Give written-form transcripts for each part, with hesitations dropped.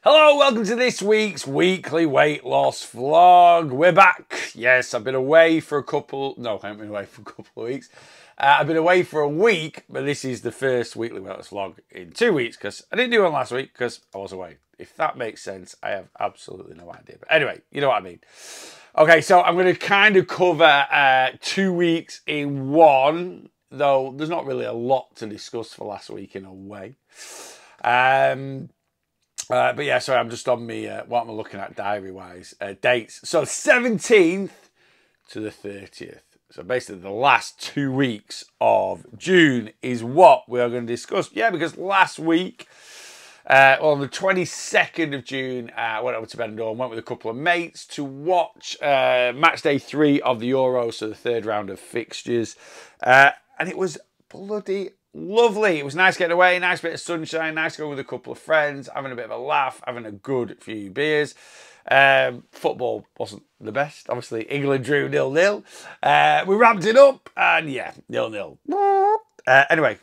Hello, welcome to this week's weekly weight loss vlog. We're back. Yes, I've been away for I haven't been away for a couple of weeks. I've been away for a week, but this is the first weekly weight loss vlog in 2 weeks because I didn't do one last week because I was away. If that makes sense, I have absolutely no idea. But anyway, you know what I mean. Okay, so I'm going to kind of cover 2 weeks in one, though there's not really a lot to discuss for last week in a way. But yeah, sorry, I'm just on me, what am I looking at diary-wise? Dates. So 17th to the 30th. So basically the last 2 weeks of June is what we are going to discuss. Yeah, because last week, on the 22nd of June, I went over to Benidorm, went with a couple of mates to watch match day 3 of the Euros, so the third round of fixtures. And it was bloody lovely. It was nice getting away, nice bit of sunshine, nice to go with a couple of friends, having a bit of a laugh, having a good few beers. Football wasn't the best. Obviously, England drew 0-0. We ramped it up, and yeah, 0-0. Anyway,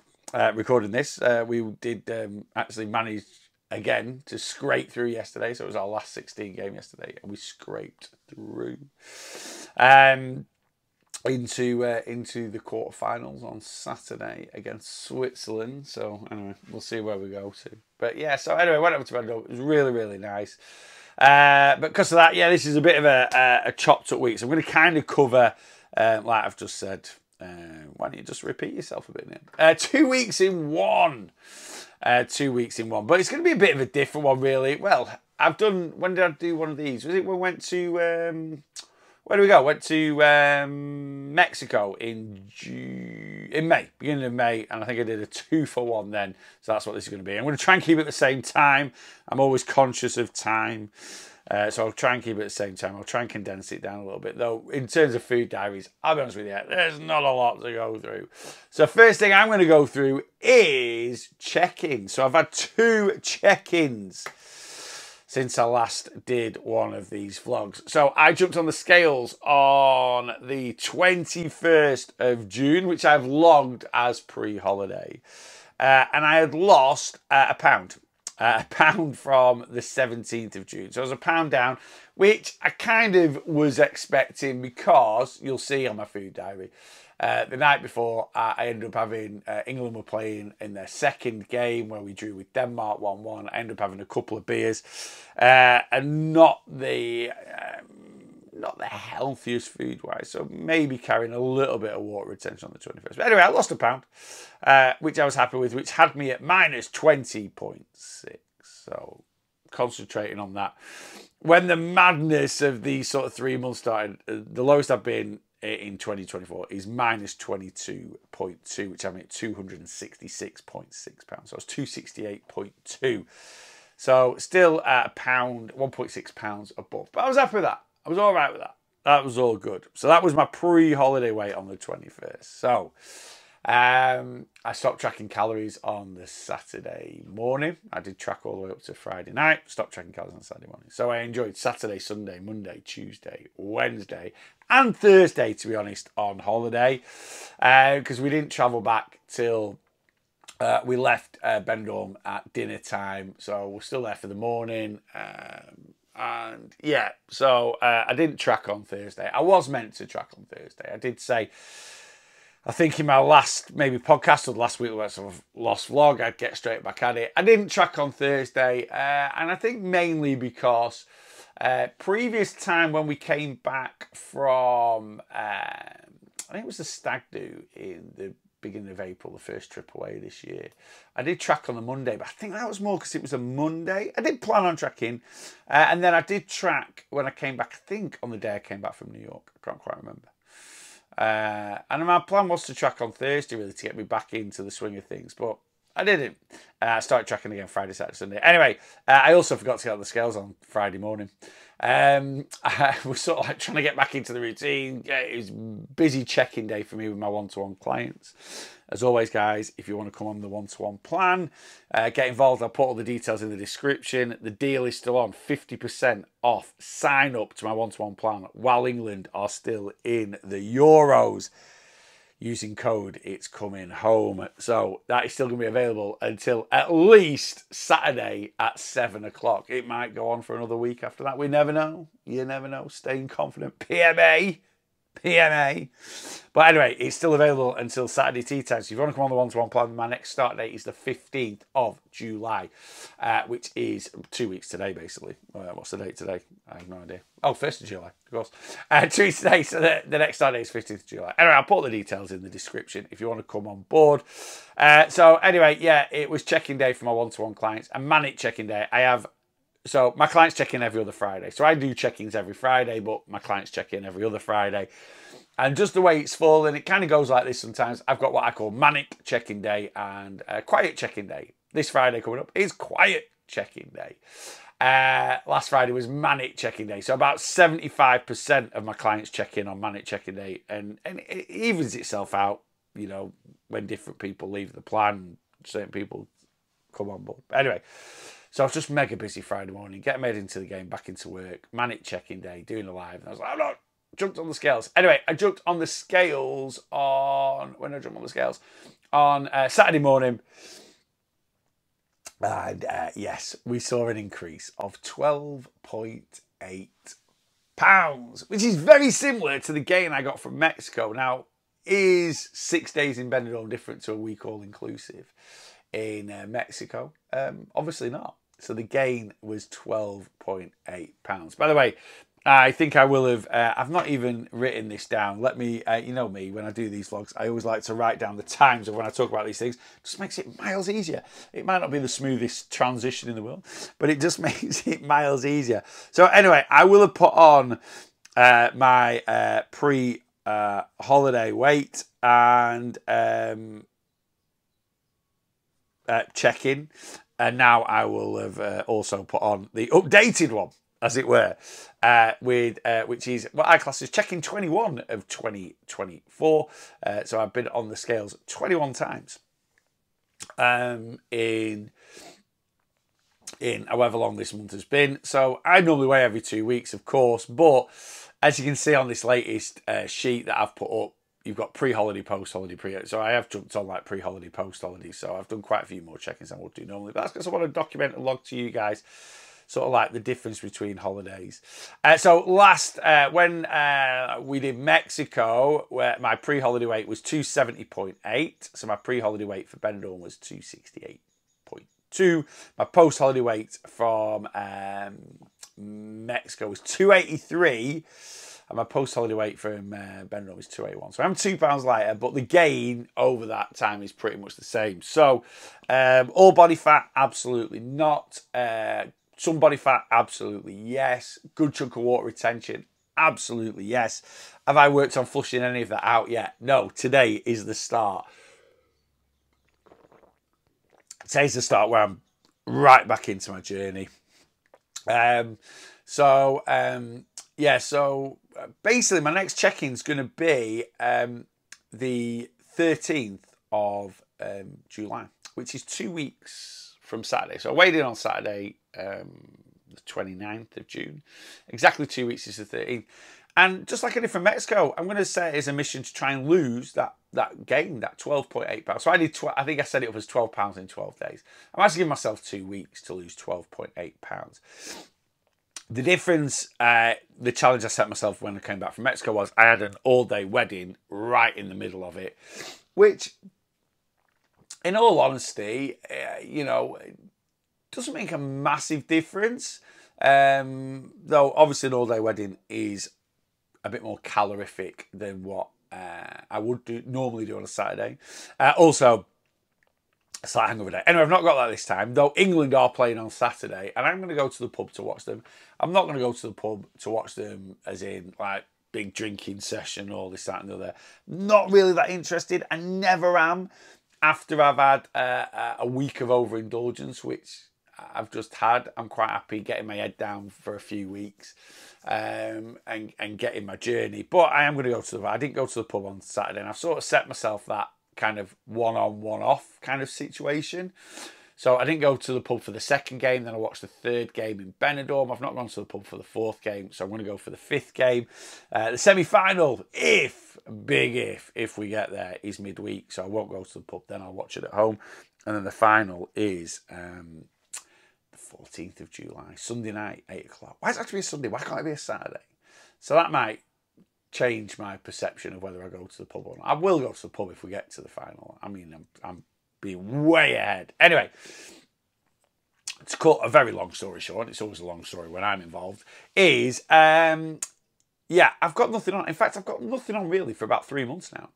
recording this, we did actually manage again to scrape through yesterday. So it was our last 16 game yesterday, and we scraped through. Into the quarterfinals on Saturday against Switzerland. So anyway, we'll see where we go to. But yeah, so anyway, went over to Benidorm. It was really, really nice. But because of that, yeah, this is a bit of a chopped up week. So I'm going to kind of cover, like I've just said, why don't you just repeat yourself a bit now? 2 weeks in one. 2 weeks in one. But it's going to be a bit of a different one, really. Well, when did I do one of these? Was it when we went to... where do we go? Went to Mexico in May, beginning of May, and I think I did a 2-for-1 then. So that's what this is going to be. I'm going to try and keep it at the same time. I'm always conscious of time, so I'll try and keep it at the same time. I'll try and condense it down a little bit, though. In terms of food diaries, I'll be honest with you, there's not a lot to go through. So first thing I'm going to go through is check-ins. So I've had 2 check-ins since I last did one of these vlogs. So I jumped on the scales on the 21st of June, which I've logged as pre-holiday. And I had lost a pound from the 17th of June. So I was a pound down, which I kind of was expecting because you'll see on my food diary. The night before, I ended up having, England were playing in their second game where we drew with Denmark 1-1. I ended up having a couple of beers and not the healthiest food-wise. So maybe carrying a little bit of water retention on the 21st. But anyway, I lost a pound, which I was happy with, which had me at minus 20.6. So concentrating on that. When the madness of these sort of 3 months started, the lowest I've been in 2024 is minus 22.2, which I'm at 266.6 pounds. So it's 268.2. So still at a pound, 1.6 pounds above. But I was happy with that. I was all right with that. That was all good. So that was my pre-holiday weight on the 21st. So I stopped tracking calories on the Saturday morning. I did track all the way up to Friday night. Stopped tracking calories on Saturday morning. So I enjoyed Saturday, Sunday, Monday, Tuesday, Wednesday, and Thursday, to be honest, on holiday. Because we didn't travel back till we left Benidorm at dinner time. So we're still there for the morning. And yeah, so I didn't track on Thursday. I was meant to track on Thursday. I did say, I think in my last maybe podcast or last week sort of lost vlog, I'd get straight back at it. I didn't track on Thursday, and I think mainly because previous time when we came back from, I think it was the stag do in the beginning of April, the first trip away this year. I did track on the Monday, but I think that was more because it was a Monday. I did plan on tracking, and then I did track when I came back, I think on the day I came back from New York. I can't quite remember. And my plan was to track on Thursday, really, to get me back into the swing of things, but I didn't. I started tracking again Friday, Saturday, Sunday. Anyway, I also forgot to get on the scales on Friday morning. I was sort of like trying to get back into the routine. It was a busy check-in day for me with my one-to-one clients. As always, guys, if you want to come on the one-to-one plan, get involved. I'll put all the details in the description. The deal is still on, 50% off. Sign up to my one-to-one plan while England are still in the Euros. using code It's Coming Home. So that is still going to be available until at least Saturday at 7 o'clock. It might go on for another week after that. We never know. You never know. Staying confident. PMA. But anyway, it's still available until Saturday tea time. So if you want to come on the one-to-one plan, my next start date is the 15th of July, which is 2 weeks today, basically. What's the date today? I have no idea. Oh, 1st of July, of course. 2 weeks today, so the next start date is 15th of July. Anyway, I'll put the details in the description if you want to come on board. So anyway, yeah, it was check-in day for my one-to-one clients. A manic check-in day. So my clients check in every other Friday. So I do check-ins every Friday, but my clients check in every other Friday. And just the way it's fallen, it kind of goes like this sometimes. I've got what I call manic check-in day and quiet check-in day. This Friday coming up is quiet check-in day. Last Friday was manic check-in day. So about 75% of my clients check in on manic check-in day. And it evens itself out, you know, when different people leave the plan, certain people come on board. But anyway, so I was just mega busy Friday morning, getting made into the game, back into work, manic check-in day, doing a live. And I was like, I'm not, jumped on the scales. Anyway, I jumped on the scales on, when did I jump on the scales? On Saturday morning. And yes, we saw an increase of 12.8 pounds, which is very similar to the gain I got from Mexico. Now, is 6 days in Benidorm different to a week all-inclusive in Mexico? Obviously not. So the gain was 12.8 pounds. By the way, I think I will have, I've not even written this down. Let me, you know me, when I do these vlogs, I always like to write down the times of when I talk about these things. It just makes it miles easier. It might not be the smoothest transition in the world, but it just makes it miles easier. So anyway, I will have put on my pre-holiday weight and check-in. And now I will have also put on the updated one, as it were, which is what I class as check-in 21 of 2024. So I've been on the scales 21 times in however long this month has been. So I normally weigh every 2 weeks, of course, but as you can see on this latest sheet that I've put up, you've got pre-holiday, post-holiday, So I have jumped on like pre-holiday, post-holiday. So I've done quite a few more check-ins than I would do normally. But that's because I want to document and log to you guys sort of like the difference between holidays. So last, when we did Mexico, where my pre-holiday weight was 270.8. So my pre-holiday weight for Benidorm was 268.2. My post-holiday weight from Mexico was 283. And my post-holiday weight from Benidorm is 281. So I'm 2 pounds lighter, but the gain over that time is pretty much the same. So all body fat, absolutely not. Some body fat, absolutely yes. Good chunk of water retention, absolutely yes. Have I worked on flushing any of that out yet? No, today is the start. Today's the start where I'm right back into my journey. Yeah, so basically my next check-in is going to be the 13th of July, which is 2 weeks from Saturday. So I weighed in on Saturday, the 29th of June. Exactly 2 weeks is the 13th. And just like I did from Mexico, I'm going to set it as a mission to try and lose that gain, that 12.8 pounds. So I did, I think I set it up as 12 pounds in 12 days. I'm actually giving myself 2 weeks to lose 12.8 pounds. The difference, the challenge I set myself when I came back from Mexico was I had an all-day wedding right in the middle of it, which, in all honesty, you know, doesn't make a massive difference. Though, obviously, an all-day wedding is a bit more calorific than what I would normally do on a Saturday. Also, a slight hangover day. Anyway, I've not got that this time, though England are playing on Saturday, and I'm going to go to the pub to watch them. I'm not going to go to the pub to watch them as in, like, big drinking session, all this, that, and the other. Not really that interested. I never am after I've had a week of overindulgence, which I've just had. I'm quite happy getting my head down for a few weeks and getting my journey. But I am going to go to the pub. I didn't go to the pub on Saturday, and I've sort of set myself that kind of one-on, one-off kind of situation. So I didn't go to the pub for the second game. Then I watched the third game in Benidorm. I've not gone to the pub for the fourth game. So I'm going to go for the fifth game. The semi-final, big if we get there, is midweek. So I won't go to the pub. Then I'll watch it at home. And then the final is the 14th of July, Sunday night, 8 o'clock. Why does it have to be a Sunday? Why can't it be a Saturday? So that might change my perception of whether I go to the pub or not. I will go to the pub if we get to the final. I mean, I'm being way ahead. Anyway, to cut a very long story short, it's always a long story when I'm involved, is, yeah, I've got nothing on. In fact, I've got nothing on really for about 3 months now.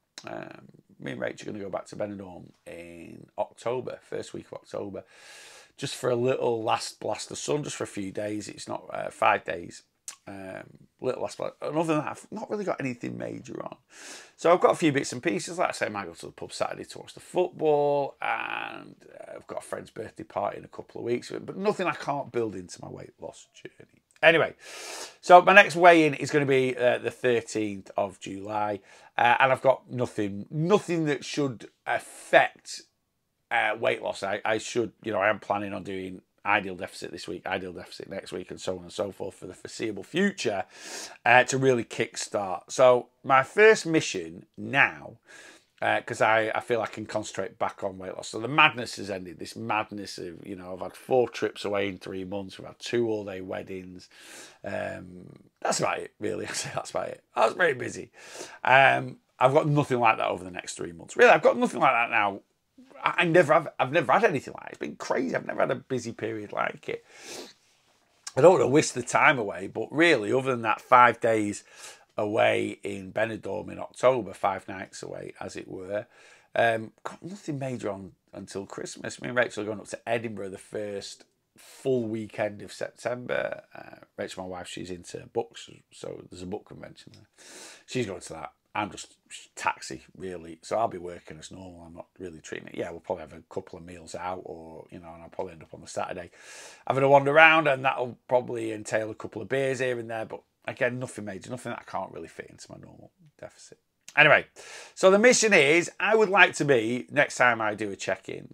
Me and Rach are going to go back to Benidorm in October, first week of October, just for a little last blast of sun, just for a few days. It's not 5 days. Little last blast. Other than that, I've not really got anything major on. So I've got a few bits and pieces. Like I say, I might go to the pub Saturday to watch the football, and I've got a friend's birthday party in a couple of weeks, but nothing I can't build into my weight loss journey. Anyway, so my next weigh-in is going to be the 13th of July, and I've got nothing that should affect weight loss. I should, I am planning on doing ideal deficit this week, ideal deficit next week, and so on and so forth for the foreseeable future to really kickstart. So my first mission now, because I feel I can concentrate back on weight loss. So the madness has ended. This madness of, I've had 4 trips away in 3 months. We've had 2 all-day weddings. That's about it, really. That's about it. I was very busy. I've got nothing like that over the next 3 months. Really, I've got nothing like that now. I've never had anything like it. It's been crazy. I've never had a busy period like it. I don't want to whisk the time away, but really, other than that 5 days away in Benidorm in October, 5 nights away, as it were, got nothing major on until Christmas. Me and Rachel are going up to Edinburgh the first full weekend of September. Rachel, my wife, she's into books, so there's a book convention there. She's going to that. I'm just taxi, really. So I'll be working as normal. I'm not really treating it. Yeah, we'll probably have a couple of meals out, or, and I'll probably end up on the Saturday having a wander around, and that'll probably entail a couple of beers here and there. But again, nothing major, nothing that I can't really fit into my normal deficit. Anyway, so the mission is, I would like to be, next time I do a check-in,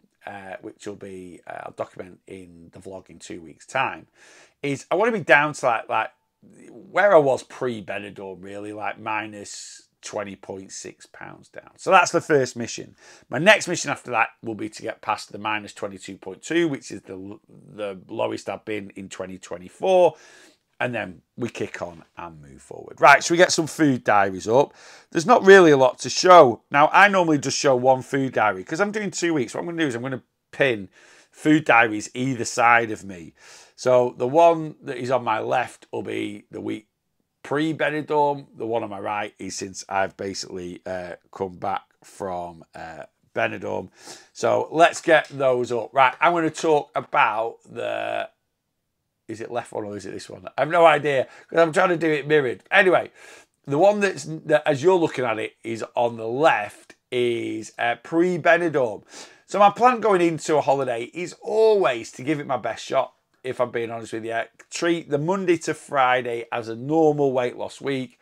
which will be, I'll document in the vlog in 2 weeks' time, is I want to be down to like where I was pre-Benidorm, really, like minus 20.6 pounds down. So that's the first mission. My next mission after that will be to get past the minus 22.2, which is the lowest I've been in 2024. And then we kick on and move forward. Right, so we get some food diaries up. There's not really a lot to show. Now, I normally just show one food diary because I'm doing 2 weeks. What I'm going to do is I'm going to pin food diaries either side of me. So the one that is on my left will be the week pre-Benidorm. The one on my right is since I've basically come back from Benidorm. So let's get those up. Right, I'm going to talk about the... Is it left one or is it this one? I have no idea because I'm trying to do it mirrored. Anyway, the one that as you're looking at it is on the left is pre-Benidorm. So my plan going into a holiday is always to give it my best shot, if I'm being honest with you. Treat the Monday to Friday as a normal weight loss week.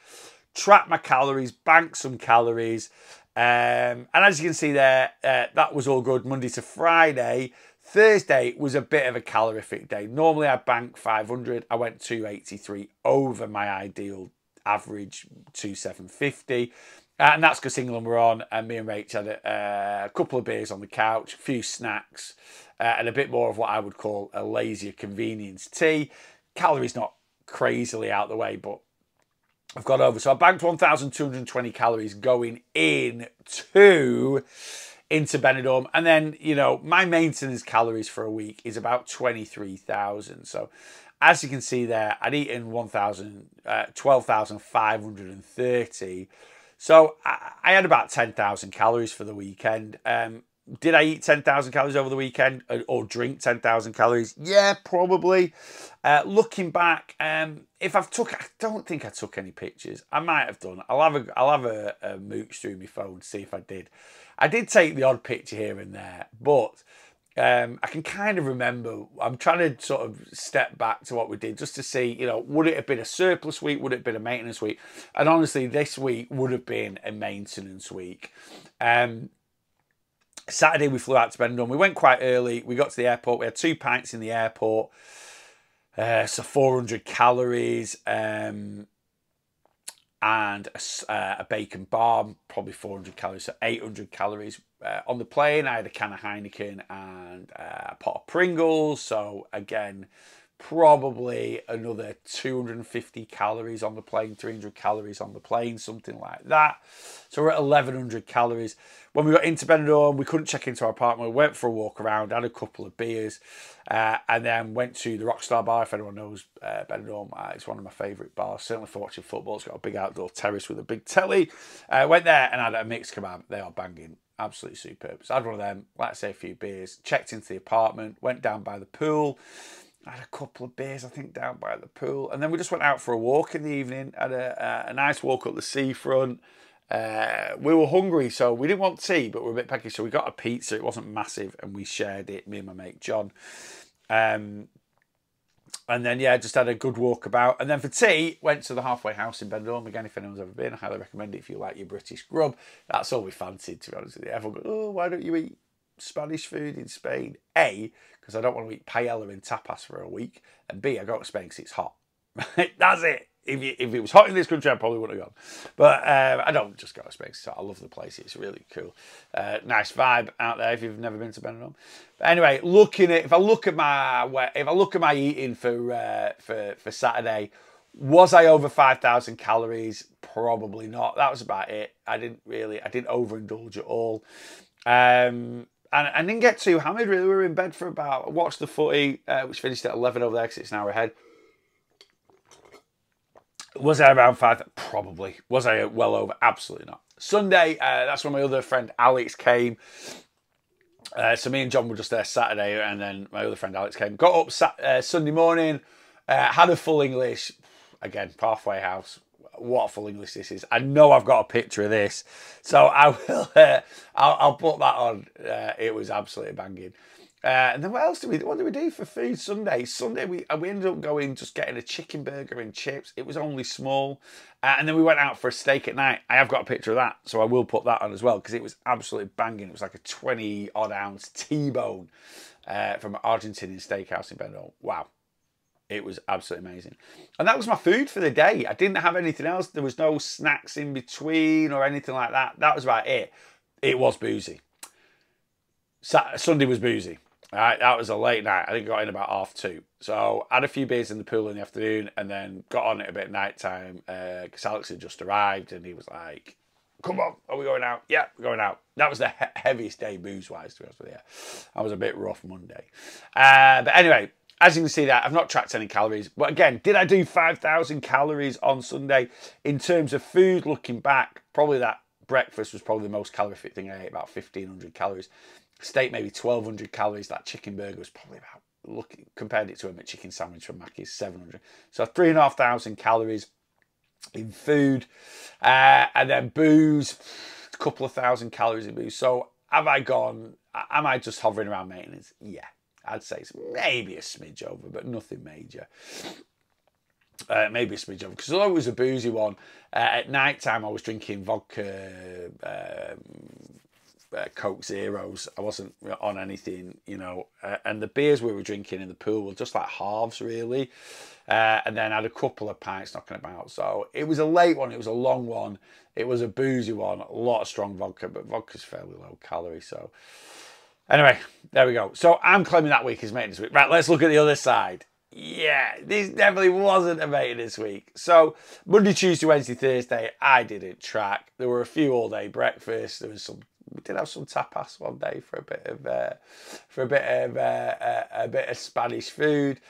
Track my calories, bank some calories. And as you can see there, that was all good Monday to Friday. Thursday was a bit of a calorific day. Normally I bank 500. I went 283 over my ideal average 2750. And that's because England were on, and me and Rach had a couple of beers on the couch, a few snacks, and a bit more of what I would call a lazier convenience tea. Calories not crazily out the way, but I've got over. So I banked 1,220 calories going into Benidorm. And then, my maintenance calories for a week is about 23,000. So as you can see there, I'd eaten 12,530. So I had about 10,000 calories for the weekend. Did I eat 10,000 calories over the weekend or drink 10,000 calories? Yeah, probably. Looking back, if I don't think I took any pictures. I might have done. I'll have a mooch through my phone to see if I did. I did take the odd picture here and there, but I can kind of remember. I'm trying to sort of step back to what we did just to see, would it have been a surplus week? Would it have been a maintenance week? And honestly, this week would have been a maintenance week. Saturday we flew out to Benidorm. We went quite early. We got to the airport. We had 2 pints in the airport. So 400 calories. And a bacon bar, probably 400 calories, so 800 calories. On the plane, I had a can of Heineken and a pot of Pringles. So again, probably another 250 calories on the plane, 300 calories on the plane, something like that. So we're at 1100 calories. When we got into Benidorm, we couldn't check into our apartment. We went for a walk around, had a couple of beers, and then went to the Rockstar Bar. If anyone knows Benidorm, it's one of my favourite bars, certainly for watching football. It's got a big outdoor terrace with a big telly. Went there and had a mixed kebab. They are banging. Absolutely superb. So I had one of them, like I say, a few beers, checked into the apartment, went down by the pool. I had a couple of beers, I think, down by the pool. And then we just went out for a walk in the evening, had a nice walk up the seafront. We were hungry, so we didn't want tea, but we were a bit peckish. So we got a pizza. It wasn't massive, and we shared it, me and my mate John. And then, yeah, just had a good walk about. And then for tea, went to the Halfway House in Benidorm. Again, if anyone's ever been, I highly recommend it if you like your British grub. That's all we fancied, to be honest with you. Everyone goes, oh, why don't you eat Spanish food in Spain? A, because I don't want to eat paella and tapas for a week. And B, I go to Spain because it's hot. That's it. If it was hot in this country, I probably wouldn't have gone. But I don't just go to Spain. So I love the place. It's really cool. Nice vibe out there if you've never been to Benidorm. But anyway, if I look at my eating for Saturday, was I over 5,000 calories? Probably not. That was about it. I didn't overindulge at all. And I didn't get too hammered, really. We were in bed for watched the footy, which finished at 11 over there because it's an hour ahead. Was I around 5? Probably. Was I well over? Absolutely not. Sunday, that's when my other friend Alex came. So me and John were just there Saturday, and then my other friend Alex came. Got up Sunday morning, had a full English. Again, Halfway House. What a full English this is. I know I've got a picture of this, so I will. I'll put that on. It was absolutely banging. And then what else did we do for food Sunday? Sunday we ended up getting a chicken burger and chips. It was only small. And then we went out for a steak at night. I have got a picture of that, so I will put that on as well because it was absolutely banging. It was like a 20-odd ounce T-bone from an Argentinian steakhouse in Benidorm. Wow. It was absolutely amazing. And that was my food for the day. I didn't have anything else. There was no snacks in between or anything like that. That was about it. It was boozy. Sunday was boozy. All right, that was a late night. I think I got in about 2:30. So I had a few beers in the pool in the afternoon and then got on it a bit at night time because Alex had just arrived and he was like, come on, are we going out? Yeah, we're going out. That was the heaviest day booze-wise, to be honest with you. I was a bit rough Monday. But anyway, as you can see that, I've not tracked any calories. But again, did I do 5,000 calories on Sunday? In terms of food, looking back, probably that breakfast was probably the most calorific thing I ate, about 1,500 calories. Steak, maybe 1,200 calories. That chicken burger was probably compared it to a McChicken sandwich from Mackey's, 700. So 3,500 calories in food. And then booze, a couple of thousand calories in booze. So am I just hovering around maintenance? Yeah, I'd say it's maybe a smidge over, but nothing major. Maybe a smidge over. Because although it was a boozy one, at night time I was drinking vodka, Coke Zeros. I wasn't on anything, and the beers we were drinking in the pool were just like halves, really. And then I had a couple of pints knocking about. So it was a late one. It was a long one. It was a boozy one. A lot of strong vodka, but vodka's fairly low calorie. So anyway, there we go. So I'm claiming that week is maintenance week. Right, let's look at the other side. Yeah, this definitely wasn't a maintenance week. So Monday, Tuesday, Wednesday, Thursday, I didn't track. There were a few all-day breakfasts. We did have some tapas one day for a bit of Spanish food.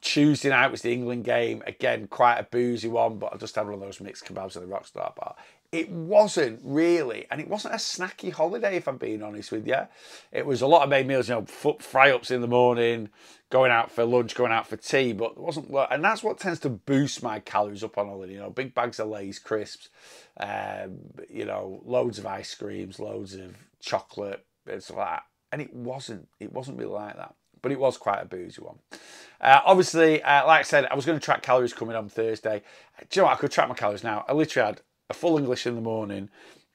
Tuesday night was the England game. Again, quite a boozy one, but I just had one of those mixed kebabs at the Rockstar Bar. It wasn't really, and it wasn't a snacky holiday, if I'm being honest with you. It was a lot of made meals, fry-ups in the morning, going out for lunch, going out for tea, but it wasn't, and that's what tends to boost my calories up on holiday, big bags of Lay's crisps, loads of ice creams, loads of chocolate, and stuff like that. And it wasn't really like that. But it was quite a boozy one. Obviously, like I said, I was going to track calories coming on Thursday. Do you know what? I could track my calories now. I literally had a full English in the morning,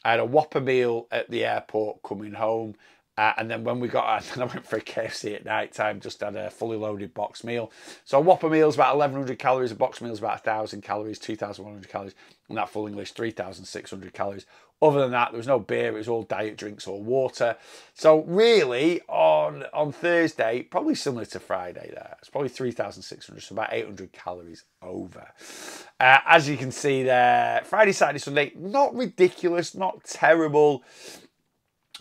I had a Whopper meal at the airport coming home. And then when we got, and I went for a KFC at night time, just had a fully loaded box meal. So a Whopper meal is about 1,100 calories, a box meal is about 1,000 calories, 2,100 calories, and that full English, 3,600 calories. Other than that, there was no beer, it was all diet drinks or water. So really, on Thursday, probably similar to Friday there, it's probably 3,600, so about 800 calories over. As you can see there, Friday, Saturday, Sunday, not ridiculous, not terrible.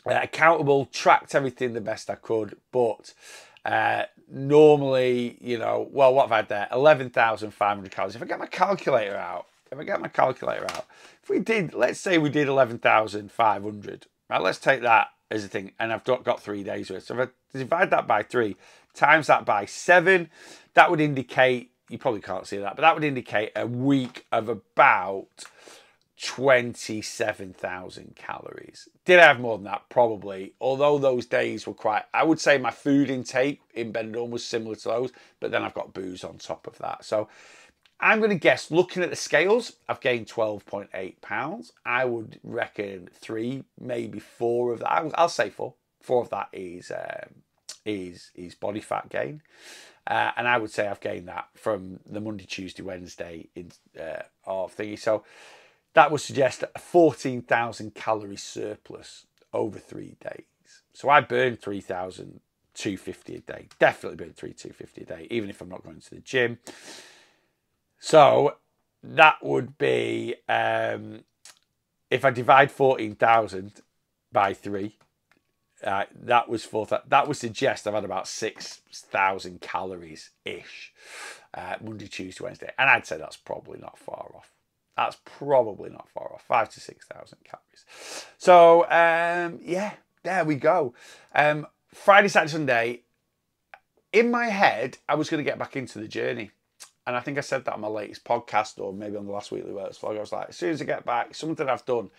Accountable, tracked everything the best I could, but normally, you know, well, what have I had there? 11,500 calories. If I get my calculator out, if we did, let's say we did 11,500, right? Let's take that as a thing, and I've got 3 days worth. So if I divide that by 3, times that by 7, that would indicate, you probably can't see that, but that would indicate a week of about 27,000 calories. Did I have more than that? Probably. Although those days were quite, I would say my food intake in Benidorm was similar to those, but then I've got booze on top of that. So I'm going to guess, looking at the scales, I've gained 12.8 pounds. I would reckon 3, maybe 4 of that. I'll say 4. 4 of that is body fat gain. And I would say I've gained that from the Monday, Tuesday, Wednesday of thingy. So that would suggest a 14,000 calorie surplus over 3 days. So I burned 3,250 a day. Definitely burned 3,250 a day, even if I'm not going to the gym. So that would be, if I divide 14,000 by 3, that was 4,000. That would suggest I've had about 6,000 calories-ish Monday, Tuesday, Wednesday. And I'd say that's probably not far off. That's probably not far off, 5,000 to 6,000 calories. So, yeah, there we go. Friday, Saturday, Sunday, in my head, I was going to get back into the journey. And I think I said that on my latest podcast, or maybe on the last weekly works vlog. I was like, as soon as I get back, something I've done.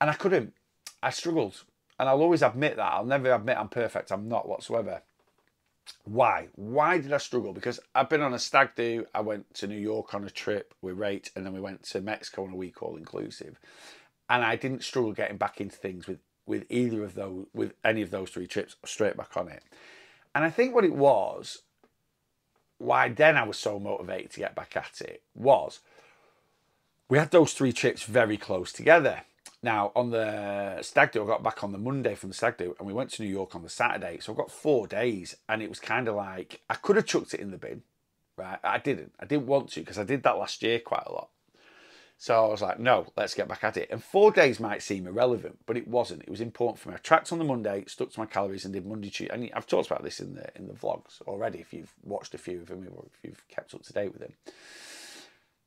And I couldn't. I struggled. And I'll always admit that. I'll never admit I'm perfect. I'm not whatsoever. Why? Why did I struggle? Because I've been on a stag do. I went to New York on a trip with Rach, and then we went to Mexico on a week all inclusive. And I didn't struggle getting back into things with either of those, with any of those 3 trips, straight back on it. And I think what it was, why then I was so motivated to get back at it, was we had those 3 trips very close together. Now, on the stag do, I got back on the Monday from the stag do, and we went to New York on the Saturday. So I got 4 days, and it was kind of like, I could have chucked it in the bin, right? I didn't. I didn't want to, because I did that last year quite a lot. So I was like, no, let's get back at it. And 4 days might seem irrelevant, but it wasn't. It was important for me. I tracked on the Monday, stuck to my calories, and did Monday, Tuesday. And I've talked about this in the vlogs already, if you've watched a few of them, or if you've kept up to date with them.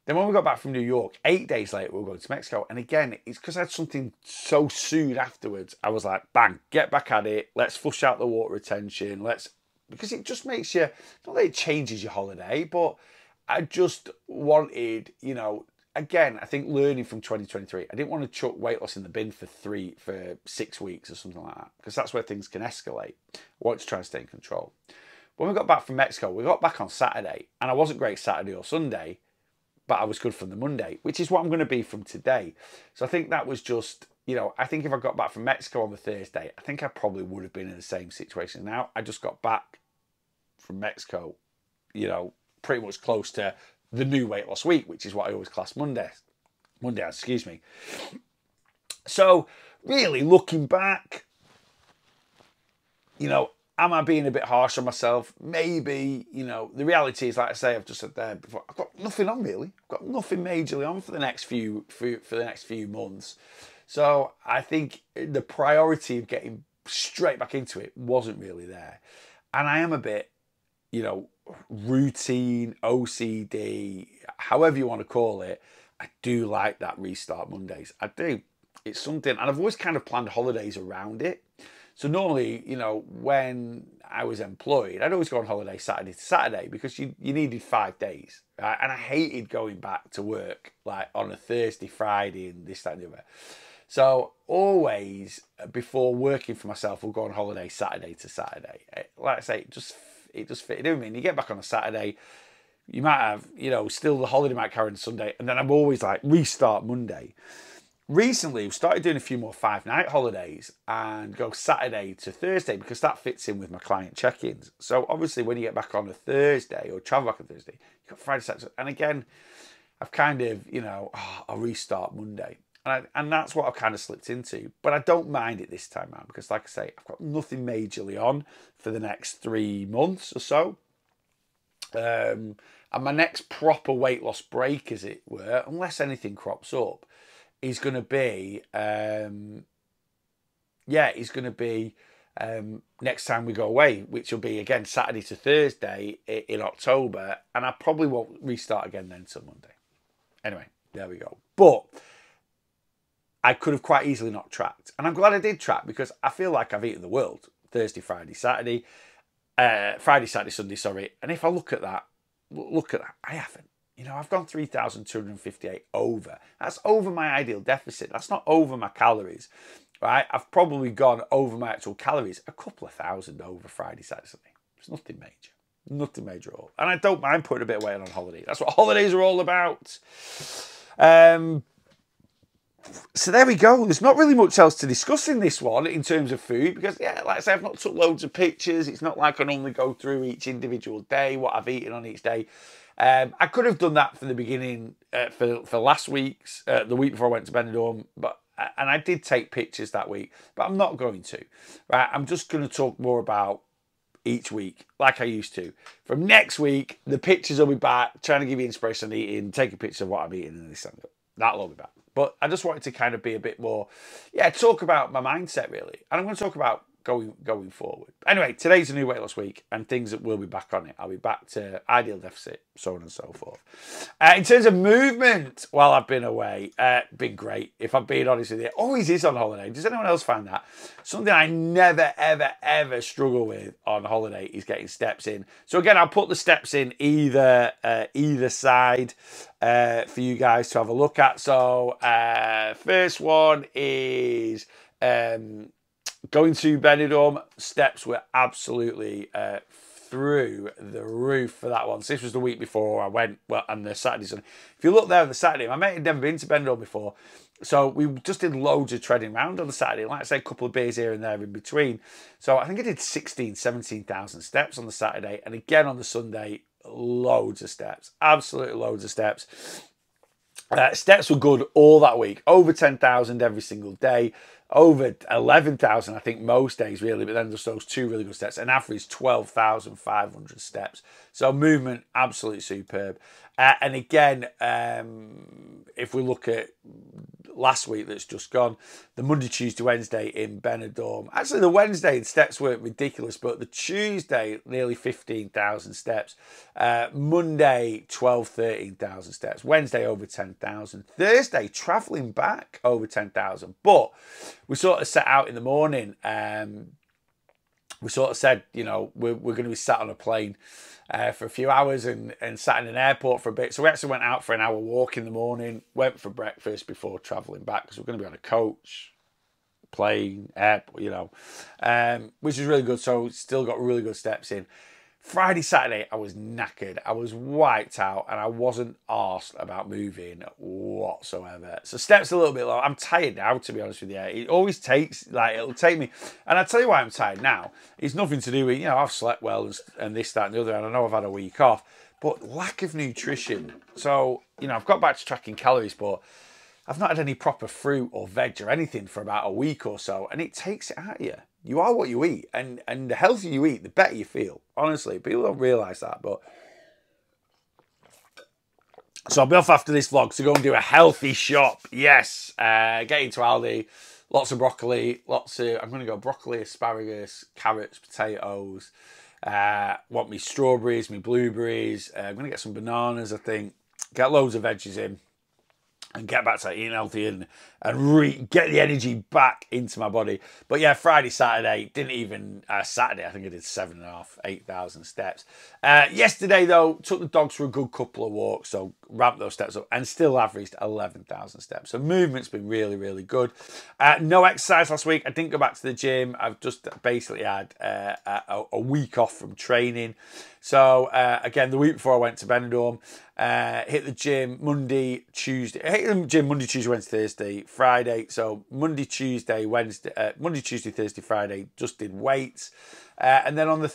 Then when we got back from New York, 8 days later, we were going to Mexico. And again, it's because I had something so soon afterwards. I was like, bang, get back at it. Let's flush out the water retention. Because it just makes you, not that it changes your holiday, but I just wanted, you know, again, I think learning from 2023, I didn't want to chuck weight loss in the bin for 6 weeks or something like that, because that's where things can escalate. I wanted to try and stay in control. When we got back from Mexico, we got back on Saturday, and I wasn't great Saturday or Sunday, but I was good from the Monday, which is what I'm going to be from today. So I think that was just, you know, I think if I got back from Mexico on the Thursday, I think I probably would have been in the same situation now. I just got back from Mexico, you know, pretty much close to the new weight loss week, which is what I always class Monday, excuse me. So really looking back, you know, am I being a bit harsh on myself? Maybe. You know, the reality is, like I say, I've just said there before, I've got nothing on really. I've got nothing majorly on for the next few months. So I think the priority of getting straight back into it wasn't really there. And I am a bit, you know, routine, OCD, however you want to call it. I do like that restart Mondays. I do. It's something, and I've always kind of planned holidays around it. So normally, you know, when I was employed, I'd always go on holiday Saturday to Saturday, because you needed 5 days. Right? And I hated going back to work like on a Thursday, Friday, and this, that, and the other. So always before working for myself, we'll go on holiday Saturday to Saturday. Like I say, it just fitted in. I mean, you get back on a Saturday, you might have, you know, still the holiday might carry on Sunday, and then I'm always like restart Monday. recently we've started doing a few more 5-night holidays and go Saturday to Thursday because that fits in with my client check-ins. So obviously when you get back on a Thursday or travel back on Thursday, you've got Friday, Saturday. And again, I've kind of, I'll restart Monday. And that's what I've kind of slipped into. But I don't mind it this time around because, like I say, I've got nothing majorly on for the next 3 months or so. And my next proper weight loss break, as it were, unless anything crops up, is going to be, next time we go away, which will be, again, Saturday to Thursday in October. And I probably won't restart again then till Monday. Anyway, there we go. But I could have quite easily not tracked. And I'm glad I did track because I feel like I've eaten the world. Thursday, Friday, Saturday. Friday, Saturday, Sunday, sorry. And if I look at that, I haven't. I've gone 3,258 over. That's over my ideal deficit. That's not over my calories, right? I've probably gone over my actual calories, a couple of thousand over Friday, Saturday, Sunday. It's nothing major. Nothing major at all. And I don't mind putting a bit of weight on holiday. That's what holidays are all about. So there we go. There's not really much else to discuss in this one in terms of food because, yeah, like I say, I've not took loads of pictures. It's not like I normally go through each individual day, what I've eaten on each day. I could have done that for the beginning, for last week's, the week before I went to Benidorm, and I did take pictures that week, but I'm not going to. Right? I'm just going to talk more about each week, like I used to. From next week, the pictures will be back, trying to give you inspiration on eating, take a picture of what I'm eating, and this and that. That'll all be back. But I just wanted to kind of be a bit more, talk about my mindset, really. And I'm going to talk about going forward. Anyway, today's a new weight loss week and things that will be back on it. I'll be back to ideal deficit, so on and so forth. In terms of movement while I've been away, been great. If I'm being honest with you, it always is on holiday. Does anyone else find that? Something I never, ever, ever struggle with on holiday is getting steps in. So again, I'll put the steps in either side for you guys to have a look at. So first one is going to Benidorm. Steps were absolutely through the roof for that one. So this was the week before I went, and the Saturday. If you look there on the Saturday, my mate had never been to Benidorm before. So we just did loads of treading around on the Saturday. Like I say, a couple of beers here and there in between. So I think I did 17,000 steps on the Saturday. And again on the Sunday, loads of steps. Absolutely loads of steps. Steps were good all that week. Over 10,000 every single day. Over 11,000, I think, most days, really. But then just those 2 really good steps. An average 12,500 steps. So movement, absolutely superb. And again, if we look at last week that's just gone, the Monday, Tuesday, Wednesday in Benidorm. Actually, the Wednesday, the steps weren't ridiculous, but the Tuesday, nearly 15,000 steps. Monday, 13,000 steps. Wednesday, over 10,000. Thursday, travelling back over 10,000. But we sort of set out in the morning. We sort of said, we're going to be sat on a plane for a few hours and sat in an airport for a bit. So we actually went out for an hour walk in the morning, went for breakfast before travelling back because we're going to be on a coach, plane, airport, which is really good. So still got really good steps in. Friday, Saturday, I was knackered. I was wiped out and I wasn't arsed about moving whatsoever. So steps a little bit low. I'm tired now, to be honest with you. It always takes, it'll take me. And I'll tell you why I'm tired now. It's nothing to do with, I've slept well and this, that and the other. And I know I've had a week off. But lack of nutrition. So, I've got back to tracking calories, but I've not had any proper fruit or veg or anything for about a week or so. And it takes it out of you. You are what you eat, and the healthier you eat, the better you feel. Honestly, people don't realise that, but so I'll be off after this vlog to go and do a healthy shop. Yes, get into Aldi, lots of broccoli, I'm going to go broccoli, asparagus, carrots, potatoes. Want me strawberries, me blueberries. I'm going to get some bananas, I think. Get loads of veggies in. And get back to eating healthy and get the energy back into my body. But yeah, Friday, Saturday, didn't even, Saturday, I think I did 7,500, 8,000 steps. Yesterday though, took the dogs for a good couple of walks, so ramped those steps up and still averaged 11,000 steps. So movement's been really, really good. No exercise last week. I didn't go back to the gym. I've just basically had a week off from training. So again, the week before I went to Benidorm, Hit the gym Monday, Tuesday. Hit the gym Monday, Tuesday, Wednesday, Thursday, Friday. So Monday, Tuesday, Monday, Tuesday, Thursday, Friday. Just did weights, and then on the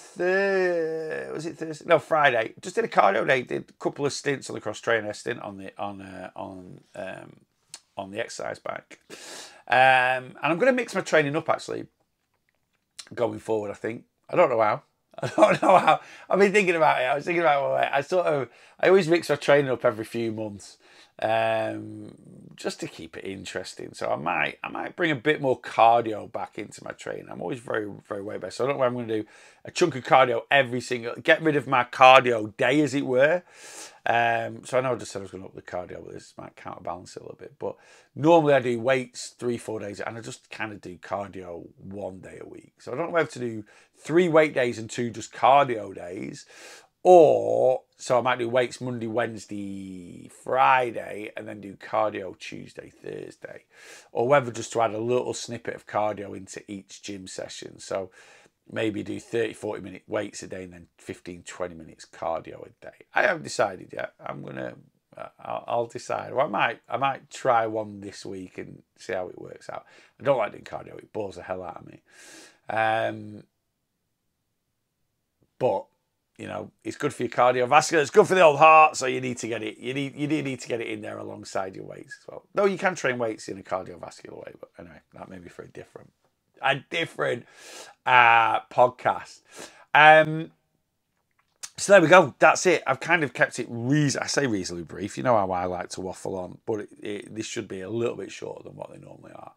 was it Thursday? No, Friday. Just did a cardio day. Did a couple of stints on the cross trainer, a stint on the exercise bike, and I'm going to mix my training up actually. Going forward, I think. I don't know how. I don't know how. I've been thinking about it. I was thinking about it. I always mix my training up every few months, just to keep it interesting. So I might bring a bit more cardio back into my training. I'm always very, very weight based. So I don't know whether I'm going to do a chunk of cardio get rid of my cardio day, as it were. So I know I just said I was going to up the cardio, but this might counterbalance it a little bit. But normally I do weights 3-4 days, and I just kind of do cardio 1 day a week. So I don't know whether to do 3 weight days and 2 just cardio days, or so I might do weights Monday, Wednesday, Friday, and then do cardio Tuesday, Thursday, or whether just to add a little snippet of cardio into each gym session. So maybe do 30-40 minute weights a day and then 15-20 minutes cardio a day. I haven't decided yet. I'll decide. Or I might try one this week and see how it works out. I don't like doing cardio. It bores the hell out of me. But you know, it's good for your cardiovascular. It's good for the old heart. So you need to get it. You need to get it in there alongside your weights as well. Though you can train weights in a cardiovascular way. But anyway, that may be for a different podcast. So there we go. That's it. I've kind of kept it reasonably brief. You know how I like to waffle on, but this should be a little bit shorter than what they normally are.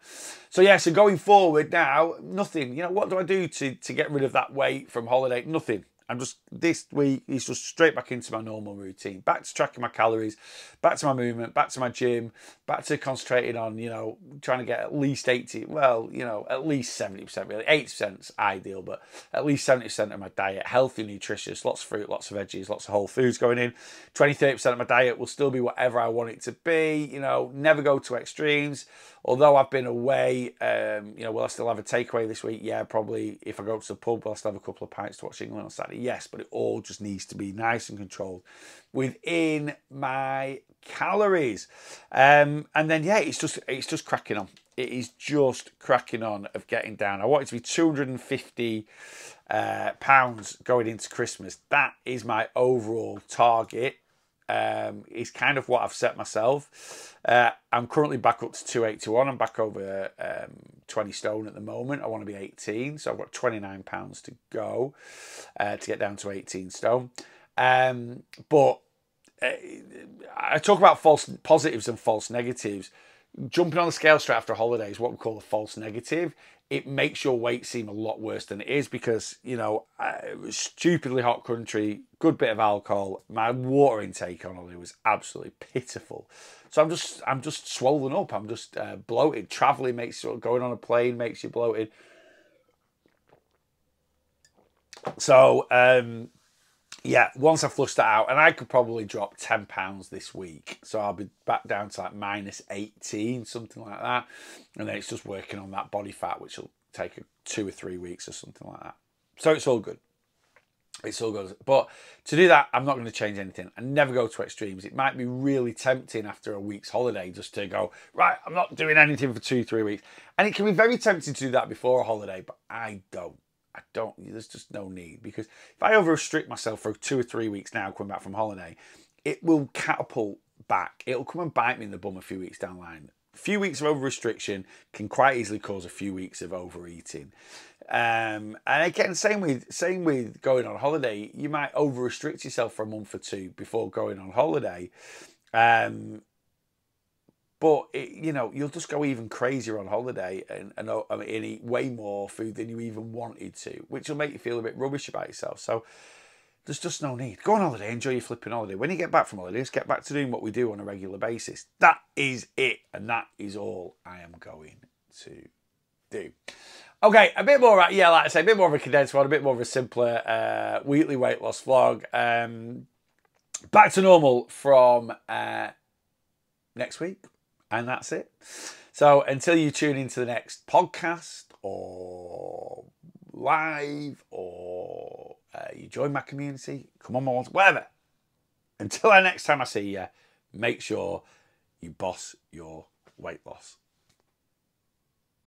So yeah, so going forward now, nothing. You know, what do I do to get rid of that weight from holiday? Nothing. This week, it's just straight back into my normal routine. Back to tracking my calories, back to my movement, back to my gym, back to concentrating on, you know, trying to get at least 80, well, you know, at least 70% really. 80% is ideal, but at least 70% of my diet, healthy, nutritious, lots of fruit, lots of veggies, lots of whole foods going in. 20-30% of my diet will still be whatever I want it to be, you know, never go to extremes. Although I've been away, you know, will I still have a takeaway this week? Yeah, probably. If I go to the pub, will I still have a couple of pints to watch England on Saturday? Yes, but it all just needs to be nice and controlled within my calories. And then, yeah, it's just cracking on. It is just cracking on of getting down. I want it to be 250 pounds going into Christmas. That is my overall target. Is kind of what I've set myself. I'm currently back up to 281. I'm back over 20 stone at the moment. I want to be 18, so I've got 29 pounds to go to get down to 18 stone. But I talk about false positives and false negatives. Jumping on the scale straight after a holiday is what we call a false negative. It makes your weight seem a lot worse than it is because, you know, stupidly hot country, good bit of alcohol. My water intake on holiday was absolutely pitiful. So I'm just swollen up. I'm just bloated. Traveling going on a plane makes you bloated. So, yeah, once I flush that out, and I could probably drop 10 pounds this week. So I'll be back down to like minus 18, something like that. And then it's just working on that body fat, which will take 2 or 3 weeks or something like that. So it's all good. It's all good. But to do that, I'm not going to change anything. I never go to extremes. It might be really tempting after a week's holiday just to go, right, I'm not doing anything for 2-3 weeks. And it can be very tempting to do that before a holiday, but I don't. There's just no need, because if I over restrict myself for 2 or 3 weeks now coming back from holiday, it will catapult back. It'll come and bite me in the bum a few weeks down the line. A few weeks of over restriction can quite easily cause a few weeks of overeating. And again, same with going on holiday. You might over restrict yourself for a month or two before going on holiday. But, you know, you'll just go even crazier on holiday and eat way more food than you even wanted to, which will make you feel a bit rubbish about yourself. So there's just no need. Go on holiday, enjoy your flipping holiday. When you get back from holiday, just get back to doing what we do on a regular basis. That is it. And that is all I am going to do. Okay, a bit more, yeah, like I say, a bit more of a condensed one, a bit more of a simpler weekly weight loss vlog. Back to normal from next week. And that's it. So until you tune into the next podcast or live or you join my community, come on, whatever. until the next time I see you, make sure you boss your weight loss.